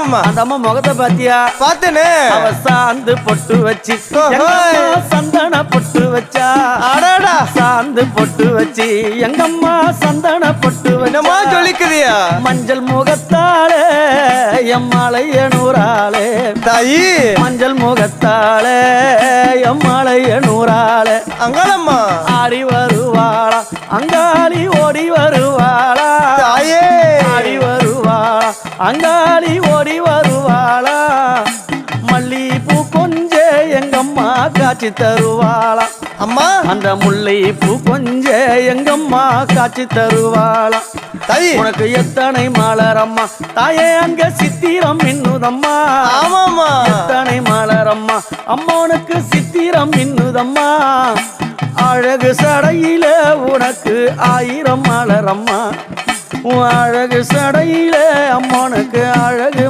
ஆமாமா. அந்த அம்மா முகத்தை பாத்தியா? பார்த்தேனே. அவ சாந்து பொட்டு வச்சு சந்தன பொட்டு வச்சா. அடடா. சாந்து பொட்டு வச்சு எங்கம்மா சந்தன பொட்டு என்னமா வச்சா. சொல்லிக்குதியா? மஞ்சள் முகத்தாளே எம்மாளைய நூறாளே தாயி. மஞ்சள் முகத்தாளே எம்மாளைய நூறாளே அங்காளம்மா. ஆடி வருவாளா அங்காளி ஓடி வருவாளா. தாயே. ஆடி வருவாளா அங்காளி ஓடி வருவாளா. மல்லிப்பூ கொஞ்ச எங்கம்மா காட்சி தருவாளா. அம்மா. அந்த முல்லைப்பூ கொஞ்ச எங்கம்மா காட்சி தருவாளா. தாயி. உனக்கு எத்தனை மலரம்மா தாயே அங்க சித்திரம் இன்னுதம்மா. ஆமாமா. எத்தனை மலரம்மா அம்மனுக்கு சித்திரம் இன்னுதம்மா. அழகு சடையில உனக்கு 1000 மலரம்மா. அழகு சடையில அம்மனுக்கு அழகு